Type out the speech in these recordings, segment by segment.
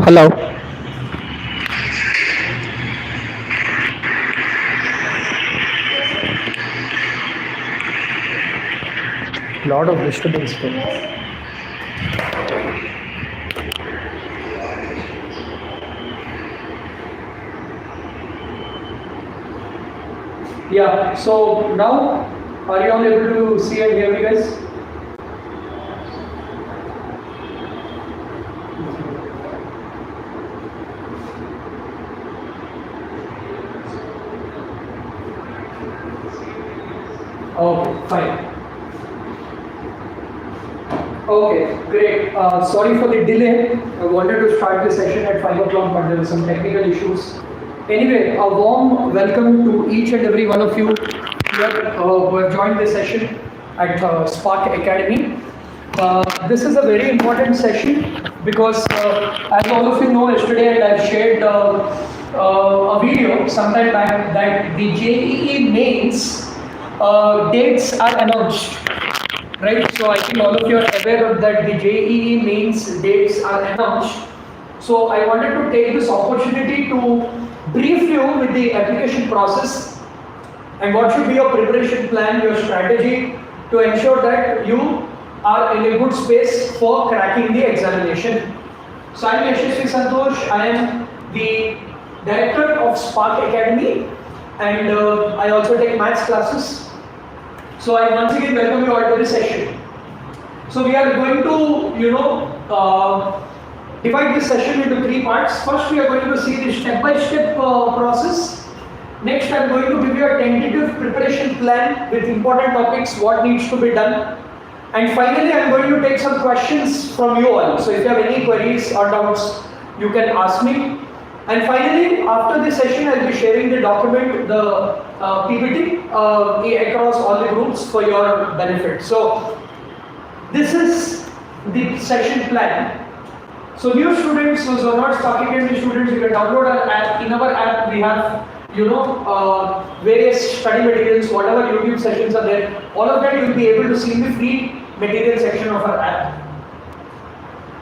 Hello. Lot of disturbance. Yeah, so now are you all able to see and hear me, guys? Okay, fine. Okay, great. Sorry for the delay. I wanted to start the session at 5 o'clock, but there were some technical issues. Anyway, a warm welcome to each and every one of you here who have joined the session at Spark Academy. This is a very important session because, as all of you know, yesterday I shared a video sometime back that the JEE mains dates are announced. Right, so I think all of you are aware of that the JEE mains dates are announced. So I wanted to take this opportunity to brief you with the application process and what should be your preparation plan, your strategy to ensure that you are in a good space for cracking the examination. So I am Yashasvi Santosh. I am the director of Spark Academy and I also take maths classes. So I once again welcome you all to this session. So we are going to, divide this session into three parts. First, we are going to see the step-by-step process. Next, I am going to give you a tentative preparation plan with important topics, what needs to be done. And finally, I am going to take some questions from you all. So if you have any queries or doubts, you can ask me. And finally, after this session, I will be sharing the document, the PPT across all the groups for your benefit. So this is the session plan. So new students, those who are not Spark Academy students, you can download our app. In our app, we have various study materials, whatever YouTube sessions are there. All of that you will be able to see in the free material section of our app.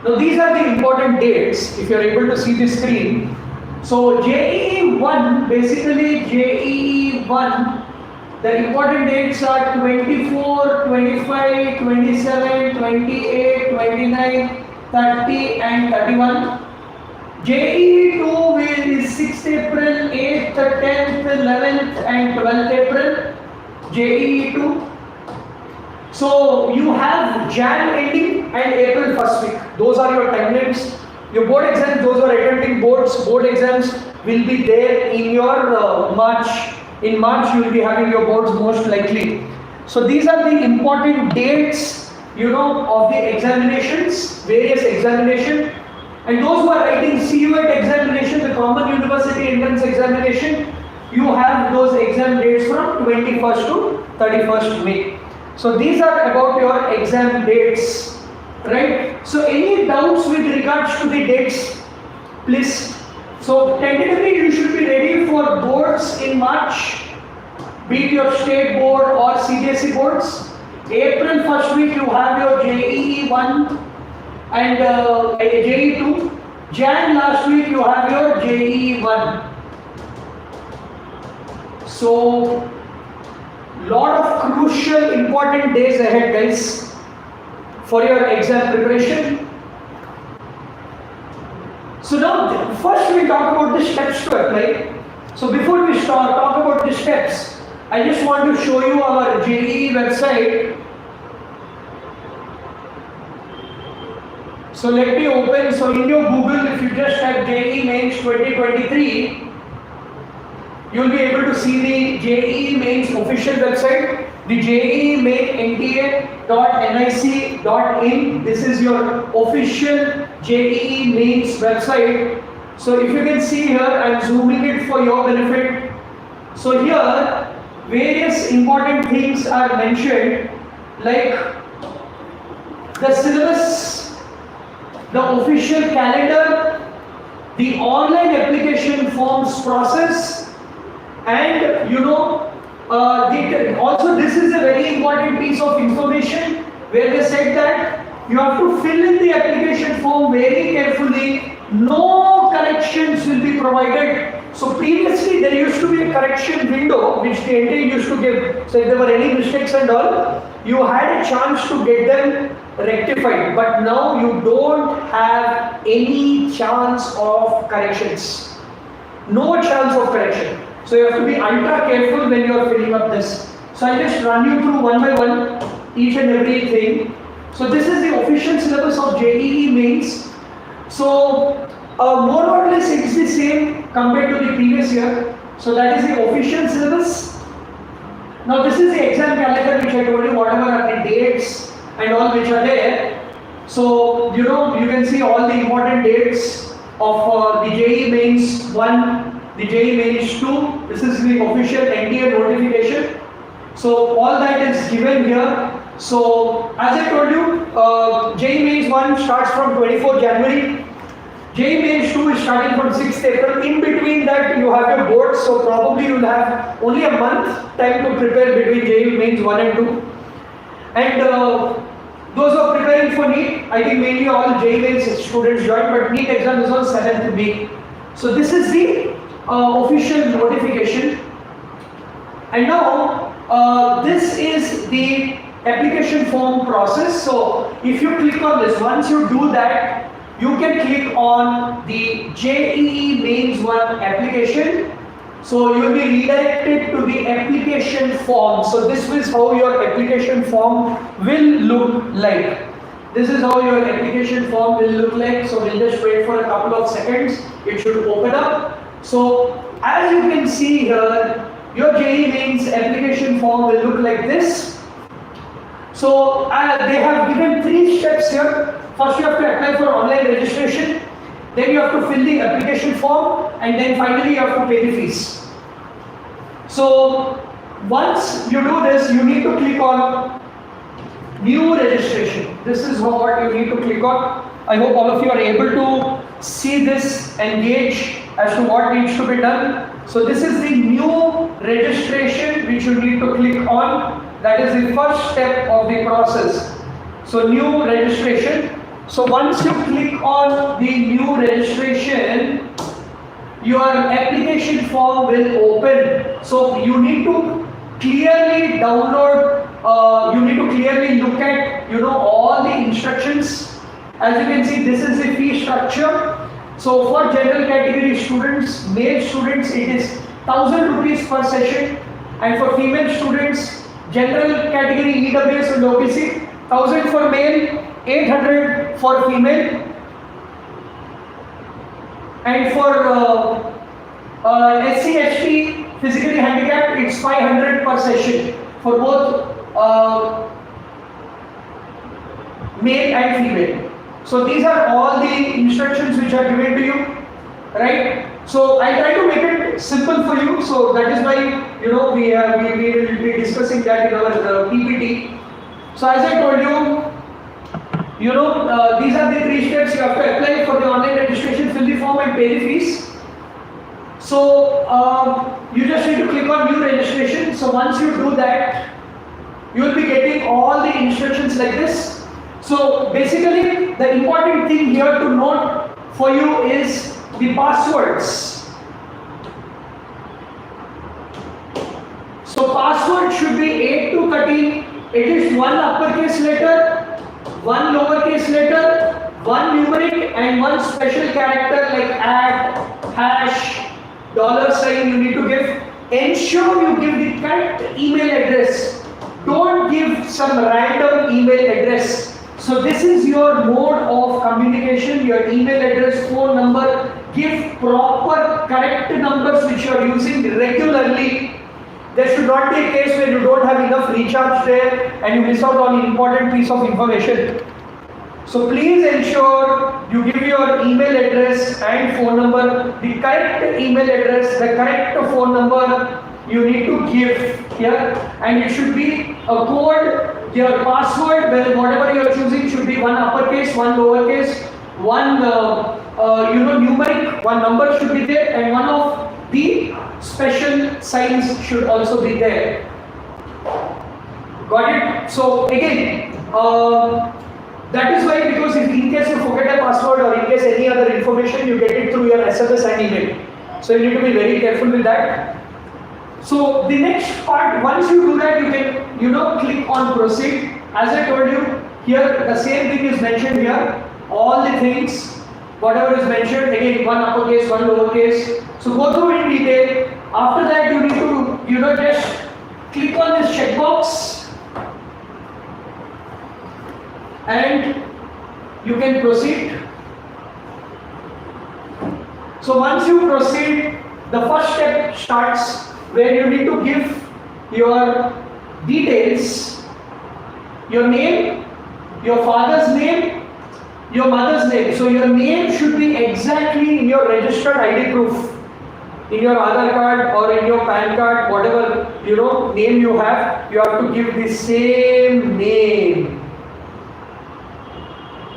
Now these are the important dates. If you are able to see the screen. So JEE 1, basically JEE 1, the important dates are 24, 25, 27, 28, 29, 30 and 31. JEE 2 is 6th April, 8th, 10th, 11th and 12th April. JEE 2. So you have Jan ending and April first week. Those are your timelines. Your board exams, those who are attempting board exams will be there in your March. In March, you will be having your boards most likely. So these are the important dates, of the examinations, various examination. And those who are writing CUET examination, the Common University Entrance Examination, you have those exam dates from 21st to 31st May. So these are about your exam dates. Right? So any doubts with regards to the dates, please. So tentatively you should be ready for boards in March, be it your state board or CBSE boards. April first week you have your JEE 1 and JEE 2. Jan last week you have your JEE 1. So lot of crucial important days ahead, guys, for your exam preparation. So now first we talk about the steps to apply. So before we talk about the steps, I just want to show you our JEE website. So let me open, so in your Google, if you just type JEE Mains 2023, you will be able to see the JEE Mains official website, the JEE Main NTA.nic.in. This is your official JEE Mains website. So if you can see here, I am zooming it for your benefit. So here, various important things are mentioned, like the syllabus, the official calendar, the online application forms process, and also this is a very important piece of information where they said that you have to fill in the application form very carefully. No corrections will be provided. So previously there used to be a correction window which the NTA used to give. So if there were any mistakes and all, you had a chance to get them rectified. But now you don't have any chance of corrections. No chance of correction. So you have to be ultra careful when you are filling up this. So I'll just run you through one by one each and everything. So this is the official syllabus of JEE mains. So more or less it's the same compared to the previous year. So that is the official syllabus. Now this is the exam calendar which I told you, whatever are the dates and all which are there. So you can see all the important dates of the JEE mains 1, the JEE mains 2. This is the official NTA notification. So all that is given here. So as I told you, JEE mains 1 starts from 24 January. JEE mains 2 is starting from 6th April. In between that you have your boards, so probably you will have only a month time to prepare between JEE mains 1 and 2. And those who are preparing for NEET, I think mainly all JEE mains students join, but NEET exam is on 7th May. So this is the official notification. And now this is the application form process. So if you click on this, once you do that, you can click on the JEE mains 1 application. So you will be redirected to the application form. So this is how your application form will look like. This is how your application form will look like. So we'll just wait for a couple of seconds. It should open up. So as you can see here, your JEE mains application form will look like this. So they have given 3 steps here. First you have to apply for online registration, then you have to fill the application form, and then finally you have to pay the fees. So once you do this, you need to click on new registration. This is what you need to click on. I hope all of you are able to see this and gauge as to what needs to be done. So this is the new registration which you need to click on. That is the first step of the process. So new registration. So once you click on the new registration, your application form will open. So you need to clearly download, you need to clearly look at all the instructions. As you can see, this is the fee structure. So for general category students, male students, it is 1000 rupees per session, and for female students, general category EWS and OBC, 1000 for male, 800 for female, and for SC, ST, physically handicapped, it's 500 per session for both male and female. So these are all the instructions which are given to you, right? So I try to make it simple for you. So that is why we will be discussing that in our PPT. So as I told you, these are the 3 steps. You have to apply for the online registration, fill the form, and pay the fees. So you just need to click on new registration. So once you do that, you will be getting all the instructions like this. So basically, the important thing here to note for you is the passwords. So password should be 8 to 13. It is 1 uppercase letter, 1 lowercase letter, 1 numeric, and 1 special character like @ hash, $sign you need to give. Ensure you give the correct email address. Don't give some random email address. So this is your mode of communication, your email address, phone number. Give proper correct numbers which you are using regularly. There should not be a case where you don't have enough recharge there and you miss out on an important piece of information. So please ensure you give your email address and phone number, the correct email address, the correct phone number you need to give here, and it should be a code. Your password, well, whatever you are choosing, should be 1 uppercase, 1 lowercase, 1 numeric, 1 number should be there, and 1 of the special signs should also be there. Got it? So again, That is why, because if in case you forget a password or in case any other information, you get it through your SMS and email. So you need to be very careful with that. So the next part, once you do that, you can, click on proceed. As I told you, here the same thing is mentioned here. All the things, whatever is mentioned, again, one uppercase, one lowercase. So go through in detail. After that, you need to, just click on this checkbox and you can proceed. So once you proceed, the first step starts where you need to give your details, your name, your father's name, your mother's name. So your name should be exactly in your registered ID proof, in your Aadhaar card or in your PAN card, whatever name you have to give the same name.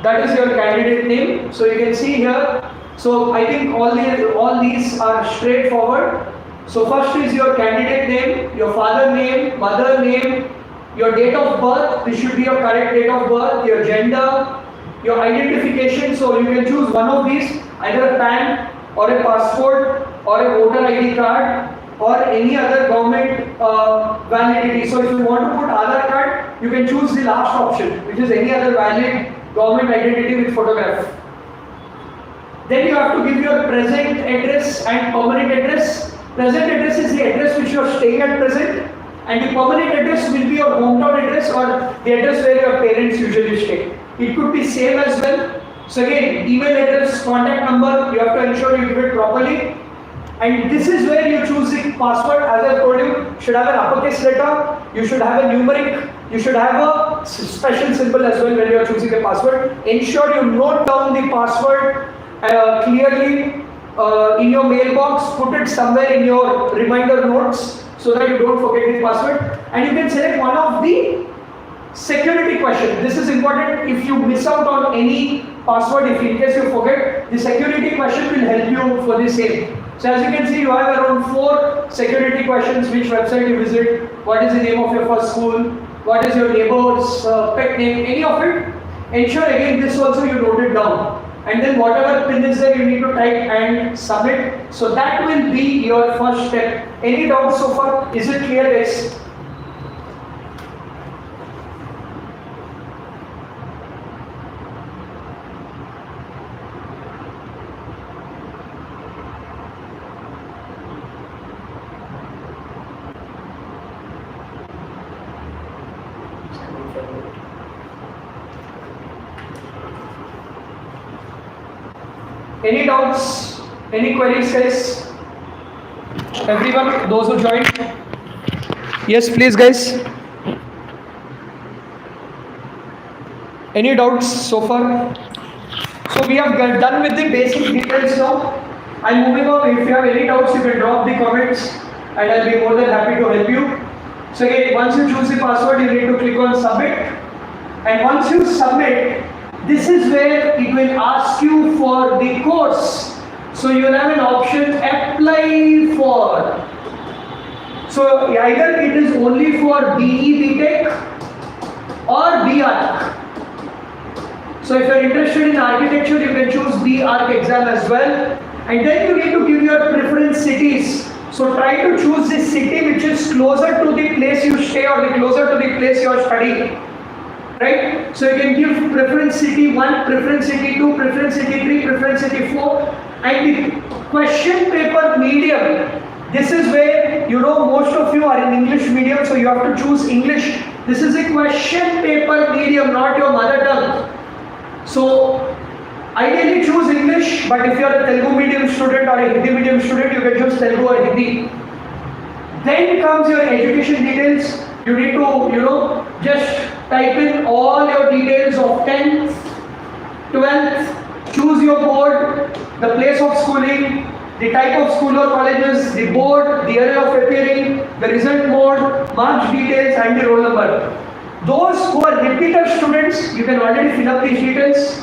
That is your candidate name. So you can see here. So I think all these are straightforward. So first is your candidate name, your father name, mother name, your date of birth. This should be your correct date of birth, your gender, your identification. So you can choose one of these, either a PAN or a passport or a voter ID card or any other government validity. So if you want to put Aadhaar card, you can choose the last option, which is any other valid government identity with photograph. Then you have to give your present address and permanent address. Present address is the address which you are staying at present, and the permanent address will be your hometown address or the address where your parents usually stay. It could be same as well. So again, email address, contact number, you have to ensure you give it properly. And this is where you choose the password. As I told you, should have an uppercase letter, you should have a numeric, you should have a special symbol as well when you are choosing a password. Ensure you note down the password clearly in your mailbox, put it somewhere in your reminder notes so that you don't forget the password. And you can select one of the security questions. This is important. If you miss out on any password, if in case you forget, the security question will help you for the same. So as you can see, you have around 4 security questions. Which website you visit, what is the name of your first school, what is your neighbor's pet name, any of it. Ensure again this also you note it down. And then whatever pin is there, you need to type and submit. So that will be your first step. Any doubts so far? Is it clear, guys? Any doubts? Any queries, guys? Everyone, those who joined? Yes, please, guys. Any doubts so far? So we have done with the basic details now. I'm moving on. If you have any doubts, you can drop the comments and I'll be more than happy to help you. So again, once you choose the password, you need to click on submit. And once you submit, this is where it will ask you for the course. So you will have an option apply for. So either it is only for BE BTech or B Arch. So if you are interested in architecture, you can choose B Arch exam as well. And then you need to give your preference cities. So try to choose the city which is closer to the place you stay or the closer to the place you are studying. Right? So you can give preference city 1, preference city 2, preference city 3, preference city 4. And the question paper medium, this is where most of you are in English medium, so you have to choose English. This is a question paper medium, not your mother tongue. So ideally choose English, but if you are a Telugu medium student or a Hindi medium student, you can choose Telugu or Hindi. Then comes your education details. You need to, just type in all your details of 10th, 12th, choose your board, the place of schooling, the type of school or colleges, the board, the area of appearing, the result mode, marks details and the roll number. Those who are repeater students, you can already fill up these details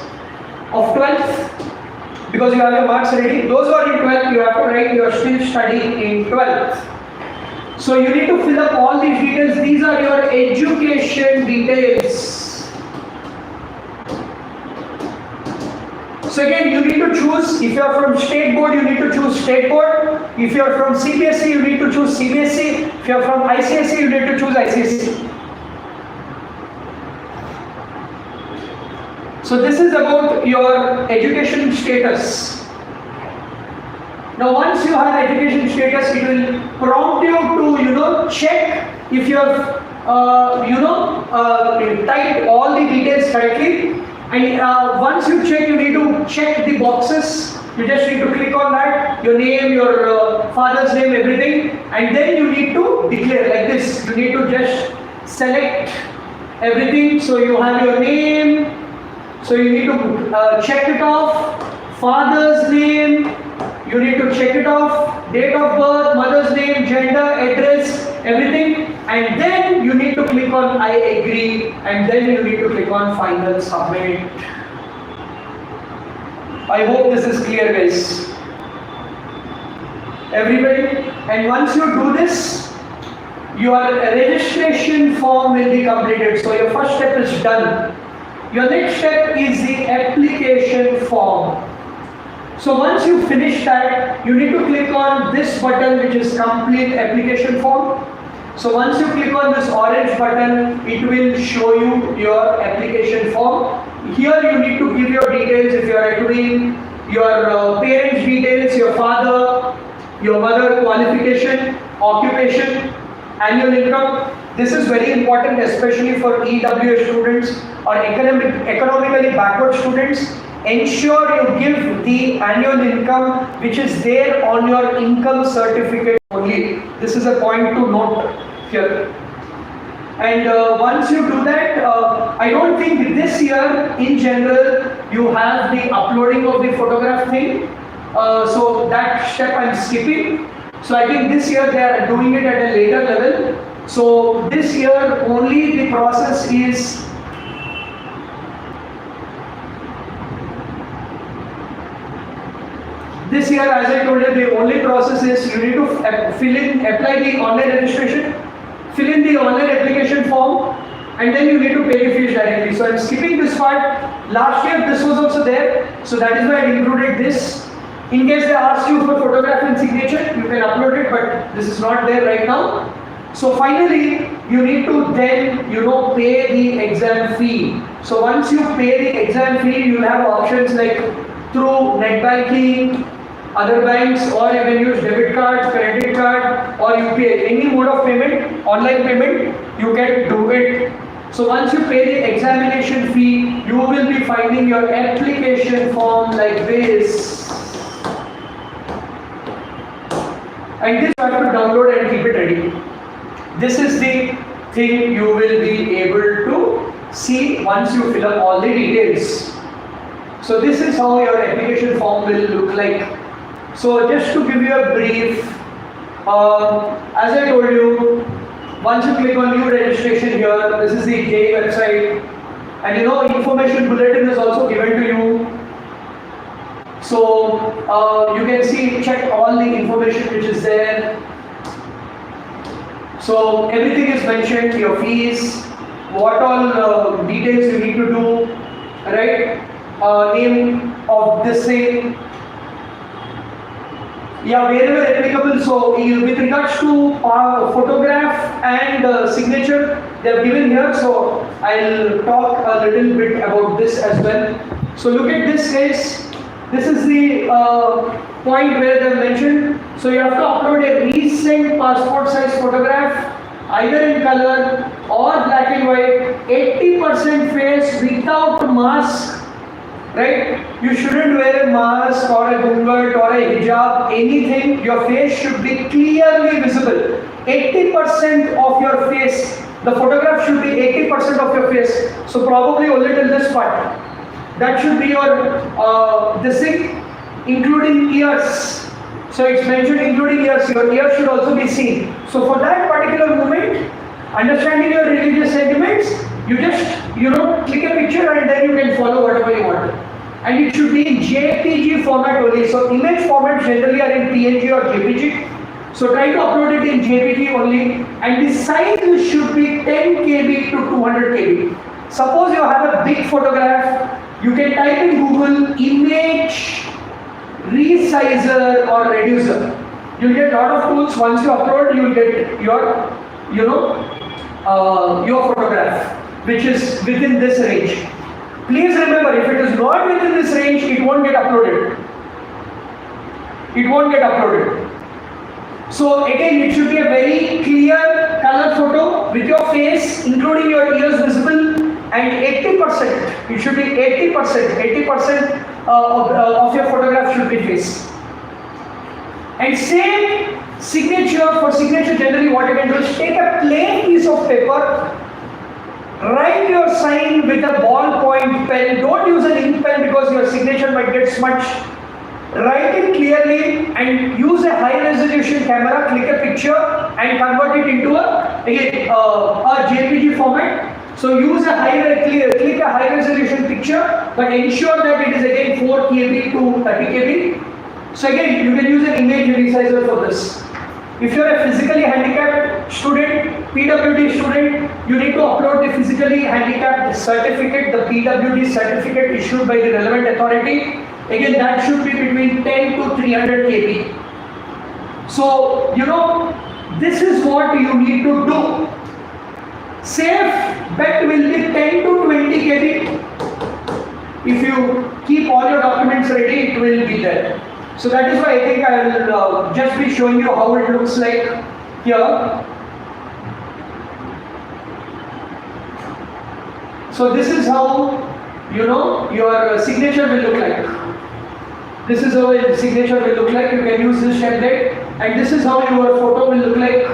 of 12th because you have your marks ready. Those who are in 12th, you have to write you are still studying in 12th. So you need to fill up all these details. These are your education details. So again, you need to choose. If you are from state board, you need to choose state board. If you are from CBSE, you need to choose CBSE. If you are from ICSE, you need to choose ICSE. So this is about your education status. Now once you have education status, it will prompt you to check if you have typed all the details correctly. And once you check, you need to check the boxes. You just need to click on that, your name, your father's name, everything, and then you need to declare like this. You need to just select everything. So you have your name. So you need to check it off. Father's name. You need to check it off. Date of birth, mother's name, gender, address, everything. And then you need to click on I agree, and then you need to click on final submit. I hope this is clear, guys. Everybody? And once you do this, your registration form will be completed. So your first step is done. Your next step is the application form. So once you finish that, you need to click on this button, which is complete application form. So once you click on this orange button, it will show you your application form. Here you need to give your details if you are doing your parents' details, your father, your mother, qualification, occupation, annual income. This is very important, especially for EWS students or economically backward students. Ensure you give the annual income which is there on your income certificate only. This is a point to note here. And once you do that, I don't think this year in general you have the uploading of the photograph thing. So that step I'm skipping. So I think this year they are doing it at a later level. So this year only the process is this year, as I told you, the only process is you need to apply the online registration, fill in the online application form, and then you need to pay the fees directly. So I'm skipping this part. Last year this was also there, so that is why I included this. In case they ask you for photograph and signature, you can upload it, but this is not there right now. So finally, you need to then pay the exam fee. So once you pay the exam fee, you will have options like through net banking, other banks, or you can use debit card, credit card, or UPI. Any mode of payment, online payment, you can do it. So once you pay the examination fee, you will be finding your application form like this. And this you have to download and keep it ready. This is the thing you will be able to see once you fill up all the details. So this is how your application form will look like. So just to give you a brief, as I told you, once you click on new registration here, this is the JEE website, and information bulletin is also given to you. So you can see, check all the information which is there. So everything is mentioned, your fees, what all details you need to do, right? Name of this thing. Yeah, wherever applicable. So with regards to photograph and signature, they are given here. So I'll talk a little bit about this as well. So look at this case. This is the point where they mentioned. So you have to upload a recent passport size photograph, either in color or black and white, 80% face without mask. Right? You shouldn't wear a mask or a gungat or a hijab, anything. Your face should be clearly visible. 80% of your face, the photograph should be 80% of your face. So probably only till this part. That should be your this thing, including ears. So it's mentioned including ears. Your ears should also be seen. So for that particular moment, understanding your religious sentiments, you just click a picture and then you can follow whatever you want. And it should be in JPG format only. So image formats generally are in PNG or JPG. So try to upload it in JPG only. And the size should be 10 KB to 200 KB. Suppose you have a big photograph, You can type in Google image resizer or reducer. You'll get a lot of tools. Once you upload, you'll get your, your photograph, which is within this range. Please remember, if it is not within this range, it won't get uploaded. It won't get uploaded. So again, it should be a very clear color photo with your face, including your ears visible, and 80%. It should be 80% of your photograph should be face. And same signature, for signature generally what you can do is take a plain piece of paper, write your sign with a ballpoint pen. Don't use an ink pen because your signature might get smudged. Write it clearly and use a high resolution camera, click a picture and convert it into a JPG format. So use a click a high resolution picture, but ensure that it is again 4 KB to 30 KB. So again, you can use an image resizer for this. If you are a physically handicapped student, PWD student, you need to upload the physically handicapped certificate, the PWD certificate issued by the relevant authority. Again, that should be between 10 to 300 KB. So, this is what you need to do. Safe bet will be 10 to 20 KB. If you keep all your documents ready, it will be there. So that is why I think I will just be showing you how it looks like here. So this is how, your signature will look like. This is how your signature will look like. You can use this template, and this is how your photo will look like,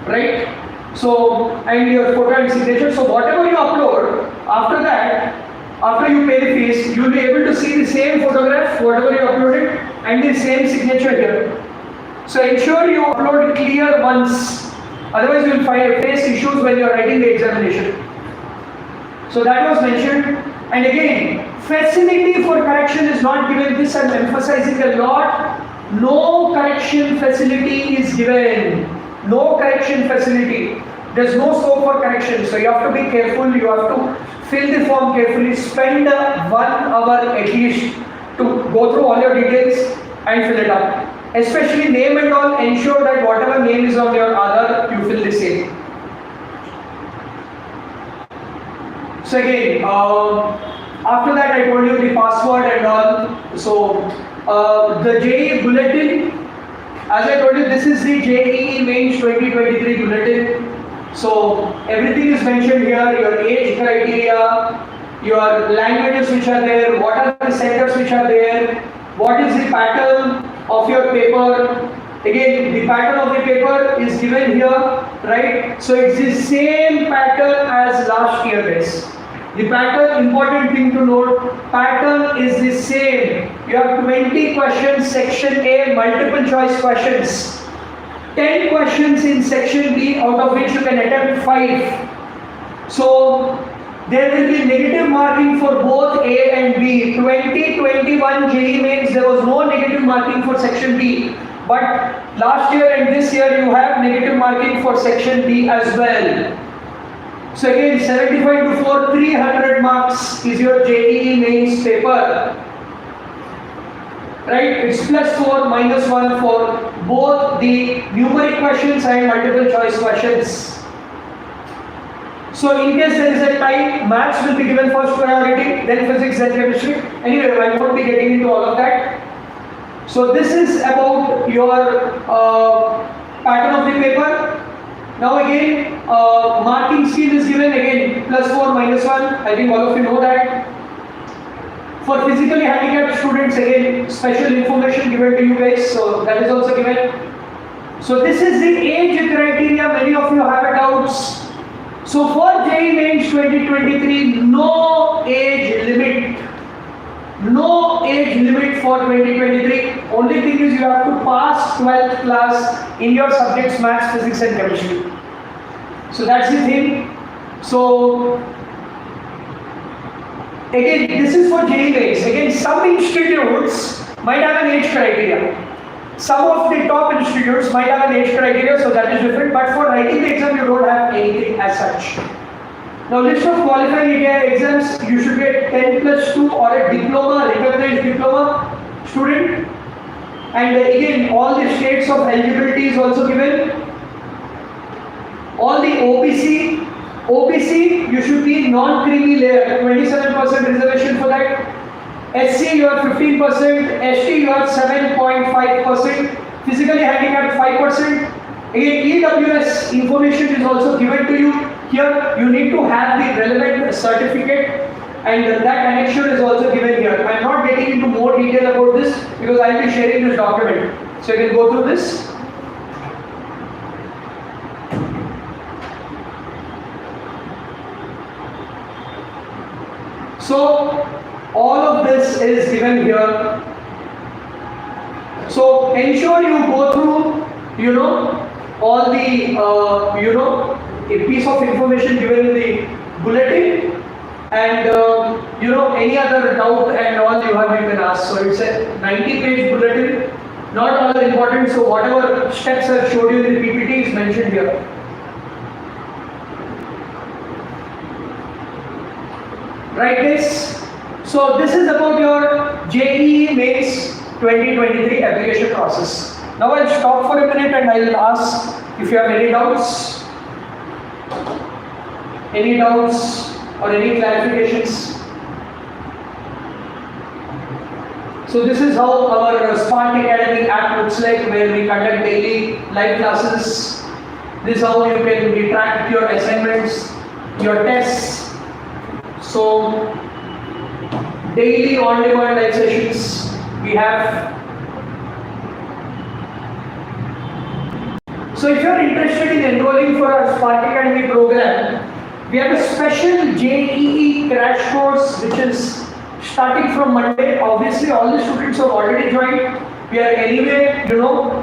right? So, and your photo and signature. So whatever you upload, after that, after you pay the fees, you will be able to see the same photograph, whatever you uploaded, and the same signature here. So ensure you upload clear ones, otherwise you will face issues when you are writing the examination. So that was mentioned. And again, facility for correction is not given. This I am emphasizing a lot. No correction facility is given. No correction facility. There is no scope for correction. So you have to be careful. You have to fill the form carefully. Spend 1 hour at least to go through all your details and fill it up. Especially name and all. Ensure that whatever name is on your Aadhaar, you fill the same. So again, after that I told you the password and all. So the JEE bulletin, as I told you, this is the JEE Mains 2023 bulletin. So everything is mentioned here, your age criteria, your languages which are there, what are the centers which are there, what is the pattern of your paper. Again, the pattern of the paper is given here, right? So it's the same pattern as last year, guys. The pattern, important thing to note, pattern is the same. You have 20 questions, section A, multiple choice questions. 10 questions in section B, out of which you can attempt 5. So there will be negative marking for both A and B. 2021 JEE Mains, there was no negative marking for section B. But last year and this year you have negative marking for section B as well. So again, 75 to 4, 300 marks is your JEE Mains paper. Right? It's +4, -1 for both the numeric questions and multiple choice questions. So in case there is a tie, maths will be given first priority, then physics, then chemistry. Anyway, I won't be getting into all of that. So this is about your pattern of the paper. Now again, marking scheme is given again +4, -1. I think all of you know that. For physically handicapped students, again special information given to you guys, so that is also given. So this is the age criteria. Many of you have doubts. So for JEE Mains 2023, no age limit. No age limit for 2023. Only thing is you have to pass 12th class in your subjects maths, physics and chemistry. So that's the thing. So again, this is for JEE Mains. Again, some institutes might have an age criteria. Some of the top institutes might have an age criteria, so that is different. But for writing the exam, you don't have anything as such. Now list of qualifying EAMCET exams, you should get 10 plus 2 or a diploma, recognized diploma student. And again, all the states of eligibility is also given. All the OBC, you should be non-creamy layer, 27% reservation for that. SC, you are 15%, ST, you are 7.5%, physically handicapped 5%. Again, EWS information is also given to you. Here, you need to have the relevant certificate, and that connection is also given here. I am not getting into more detail about this because I will be sharing this document. So you can go through this. So all of this is given here. So ensure you go through, all the, a piece of information given in the bulletin, and any other doubt and all you can ask. So it's a 90-page bulletin. Not all are important. So whatever steps I've showed you in the PPT is mentioned here. Right, this. So this is about your JEE Mains 2023 application process. Now I'll stop for a minute and I will ask if you have any doubts. Any doubts or any clarifications? So this is how our Spark Academy app looks like, where we conduct daily live classes. This is how you can track your assignments, your tests. So daily on-demand live sessions we have. So if you are interested in enrolling for our Spark Academy program, we have a special JEE crash course which is starting from Monday. Obviously all the students have already joined. We are anyway,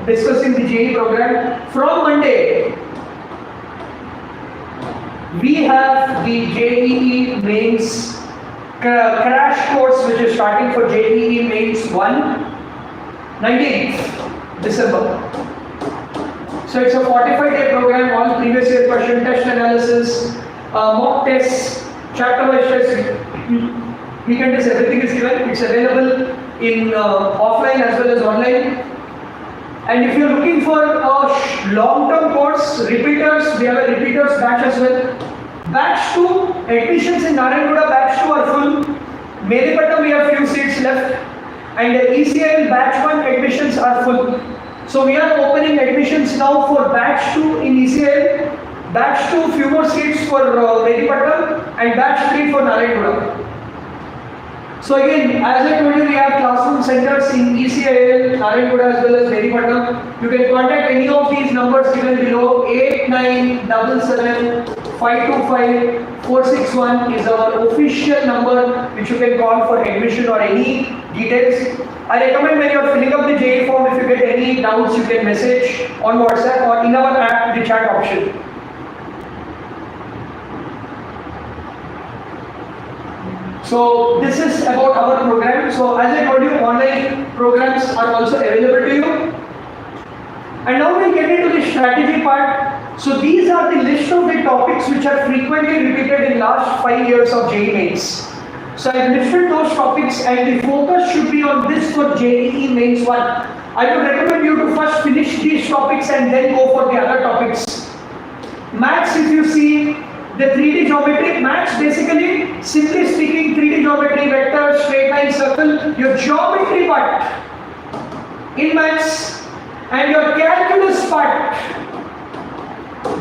discussing the JEE program. From Monday, we have the JEE Mains crash course which is starting for JEE Mains 19th December. So it's a 45-day program, all previous year question, test analysis, mock tests, chapter-wise tests, weekend tests, everything is given. It's available in offline as well as online. And if you're looking for a long-term course, repeaters, we have a repeaters batch as well. Batch 2, admissions in Narayanguda batch 2 are full. Medipattam we have few seats left. And ECIL batch 1 admissions are full. So we are opening admissions now for batch 2 in ECIL. Batch 2, few more seats for Medipattam, and batch 3 for Narayanguda. So again, as I told you, we have classroom centers in ECIL, Narayanguda as well as Medipattam. You can contact any of these numbers given below. 8977 525 461 is our official number which you can call for admission or any details. I recommend when you are filling up the JEE form, if you get any doubts, you can message on WhatsApp or in our app, the chat option. So this is about our program. So as I told you, online programs are also available to you. And now we get into the strategy part. So these are the list of the topics which are frequently repeated in last 5 years of JEE Mains. So I have listed those topics and the focus should be on this for JEE Mains 1. I would recommend you to first finish these topics and then go for the other topics. Maths, if you see, the 3D geometry, maths basically, simply speaking, 3D geometry, vector, straight line, circle, your geometry part in maths and your calculus part.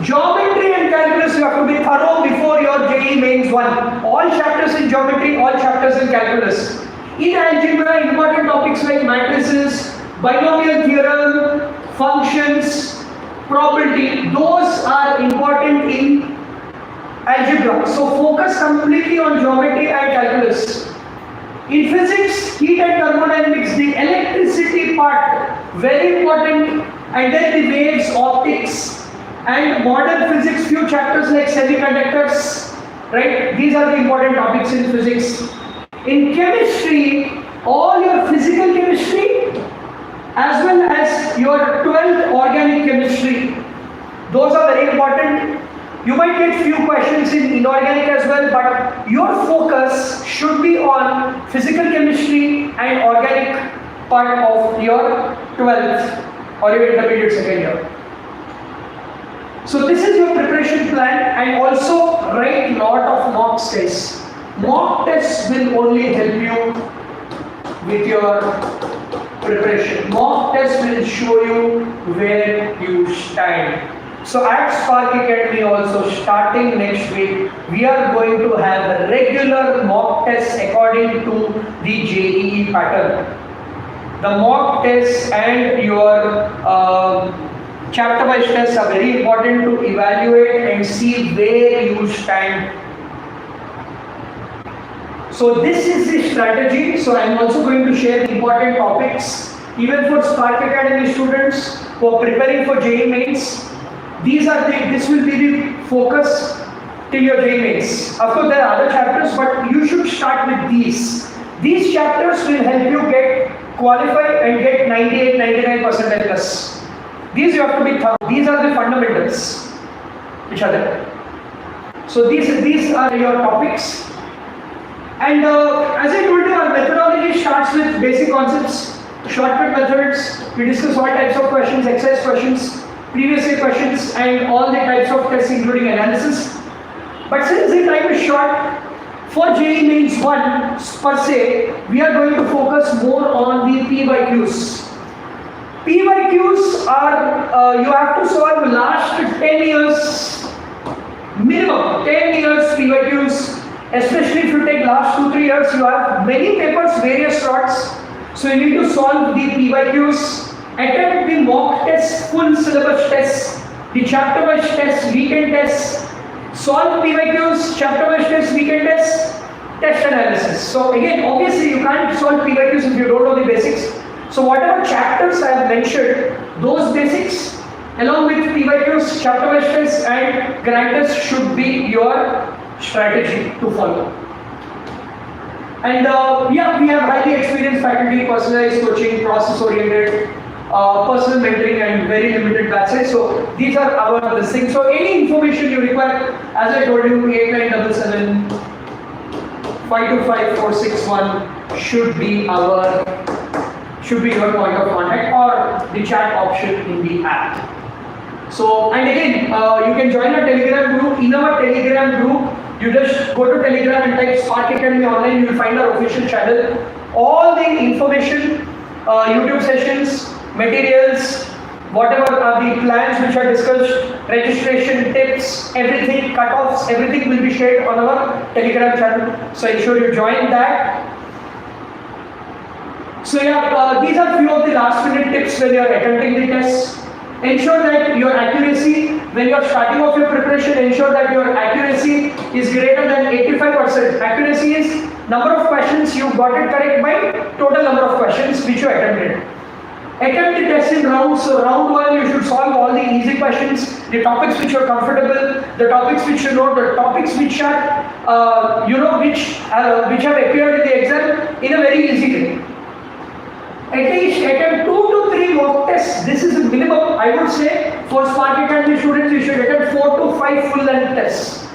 Geometry and calculus, you have to be thorough before your JEE Mains 1. All chapters in geometry, all chapters in calculus. In algebra, important topics like matrices, binomial theorem, functions, probability, those are important in algebra. So focus completely on geometry and calculus. In physics, heat and thermodynamics, the electricity part, very important, and then the waves, optics, and modern physics, few chapters like semiconductors, right? These are the important topics in physics. In chemistry, all your physical chemistry as well as your 12th organic chemistry, those are very important. You might get few questions in inorganic as well, but your focus should be on physical chemistry and organic part of your 12th or your intermediate second year. So this is your preparation plan, and also write lot of mock tests. Mock tests will only help you with your preparation. Mock tests will show you where you stand. So at Spark Academy also, starting next week, we are going to have regular mock tests according to the JEE pattern. The mock tests and your chapter-wise tests are very important to evaluate and see where you stand. So this is the strategy. So I am also going to share important topics even for Spark Academy students who are preparing for JEE Mains. This will be the focus till your JEE Mains. Of course, there are other chapters, but you should start with these. These chapters will help you get qualified and get 98-99% plus. These you have to be thorough. These are the fundamentals which are there. So these are your topics. And as I told you, our methodology starts with basic concepts, shortcut methods. We discuss all types of questions, exercise questions, previous year questions, and all the types of tests including analysis. But since the time is short, for JEE Mains 1 per se, we are going to focus more on the PYQs. PYQs are, you have to solve last 10 years, minimum 10 years PYQs, especially if you take last 2-3 years, you have many papers, various slots. So you need to solve the PYQs, attempt the mock tests, full syllabus tests, the chapter-wise tests, weekend tests, solve PYQs, chapter-wise tests, weekend tests, test analysis. So again, obviously you can't solve PYQs if you don't know the basics. So whatever chapters I have mentioned, those basics along with PYQs, chapter-wise tests and grand tests should be your strategy to follow. And yeah, we have highly experienced faculty, personalized coaching, process-oriented, personal mentoring and very limited batch size. So these are our things. So any information you require, as I told you, 8977 525 461 should be your point of contact, or the chat option in the app. So, and again, you can join our Telegram group. In our Telegram group, you just go to Telegram and type Spark Academy online. You will find our official channel. All the information, YouTube sessions, materials, whatever are the plans which are discussed, registration tips, everything, cutoffs, everything will be shared on our Telegram channel. So ensure you join that. So yeah, these are few of the last minute tips when you are attempting the tests. Ensure that your accuracy, when you are starting off your preparation, ensure that your accuracy is greater than 85%. Accuracy is number of questions you got it correct by total number of questions which you attempted. Attempt the test in rounds. So round 1 you should solve all the easy questions, the topics which you are comfortable, the topics which you know, the topics which are which have appeared in the exam in a very easy way. At least attempt 2 to 3 mock tests. This is a minimum. I would say for Spark Academy students, you should attempt 4 to 5 full length tests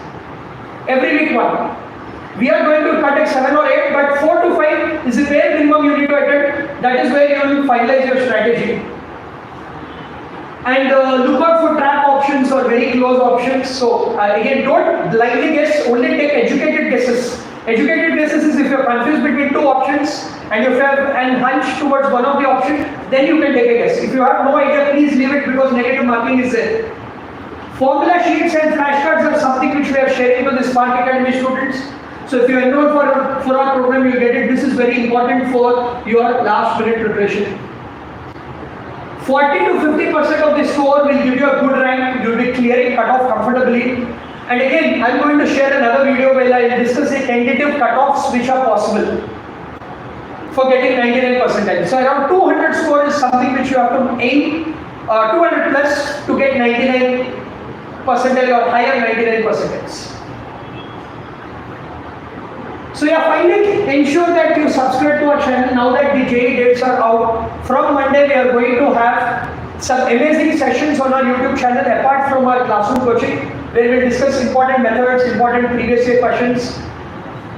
every week one. We are going to cut it 7 or 8, but 4 to 5 is the bare minimum you need to attempt. That is where you will finalize your strategy. And look out for trap options or very close options. So again, don't blindly guess. Only take educated guesses. Educated guesses is if you are confused between 2 options and if you have an hunch towards one of the options, then you can take a guess. If you have no idea, please leave it because negative marking is there. Formula sheets and flashcards are something which we are sharing with the Spark Academy students. So if you enroll for our program, you get it. This is very important for your last minute preparation. 40 to 50% of the score will give you a good rank. You will be clearing cutoff comfortably. And again, I am going to share another video where I will discuss the tentative cutoffs which are possible for getting 99%. So around 200 score is something which you have to aim, 200 plus to get 99% or higher 99%. So yeah, finally ensure that you subscribe to our channel. Now that the JEE dates are out, from Monday we are going to have some amazing sessions on our YouTube channel apart from our classroom coaching, where we discuss important methods, important previous year questions.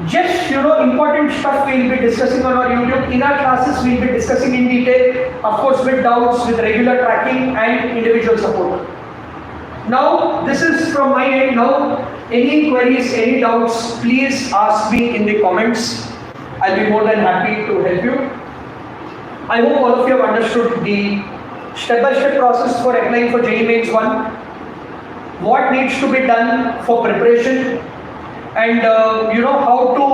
Just important stuff we'll be discussing on our YouTube. In our classes, we'll be discussing in detail, of course, with doubts, with regular tracking and individual support. Now, this is from my end. Now, any queries, any doubts, please ask me in the comments. I'll be more than happy to help you. I hope all of you have understood the step-by-step process for applying for JEE Mains 1, what needs to be done for preparation, and how to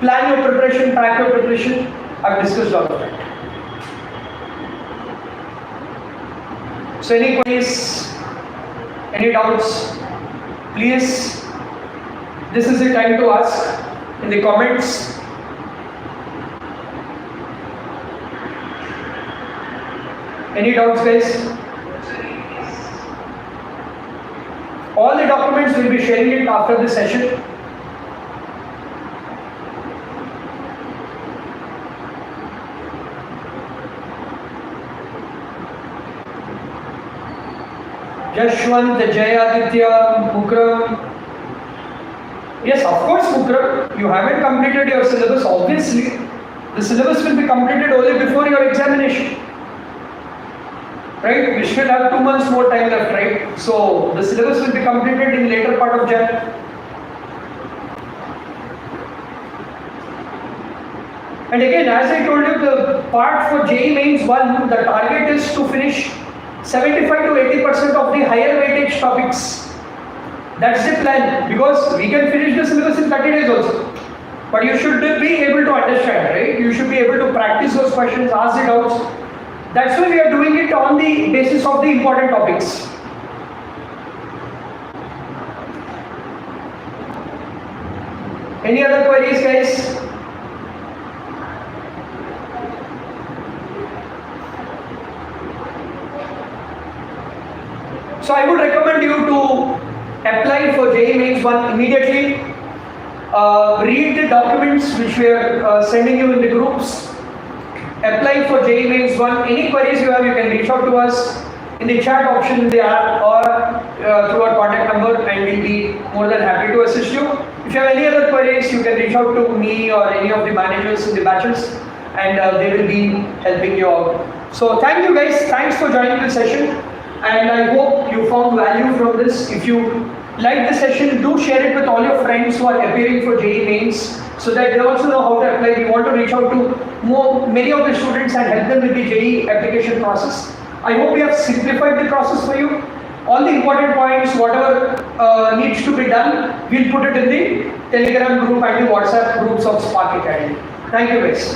plan your preparation, track your preparation. I've discussed all of that. So any queries, any doubts, please, this is the time to ask in the comments. Any doubts, guys? All the documents will be sharing it after this session. Jashwant, Jayaditya, Mukram. Yes, of course, Mukram, you haven't completed your syllabus, obviously. The syllabus will be completed only before your examination. Right? We still have 2 months more time left, right? So the syllabus will be completed in the later part of Jan. And again, as I told you, the part for JEE Mains 1, the target is to finish 75 to 80% of the higher weightage topics. That's the plan, because we can finish the syllabus in 30 days also. But you should be able to understand, right? You should be able to practice those questions, ask the doubts. That's why we are doing it on the basis of the important topics. Any other queries, guys? So I would recommend you to apply for JEE Mains 1 immediately. Read the documents which we are sending you in the groups. Apply for JEE Mains 1. Any queries you have, you can reach out to us in the chat option in the app or through our contact number, and we'll be more than happy to assist you. If you have any other queries, you can reach out to me or any of the managers in the batches, and they will be helping you out. So thank you guys. Thanks for joining the session, and I hope you found value from this. If you like the session, do share it with all your friends who are appearing for JEE Mains, so that they also know how to apply. We want to reach out to many of the students and help them with the JEE application process. I hope we have simplified the process for you. All the important points, whatever needs to be done, we'll put it in the Telegram group and the WhatsApp groups of Spark Academy. Thank you guys.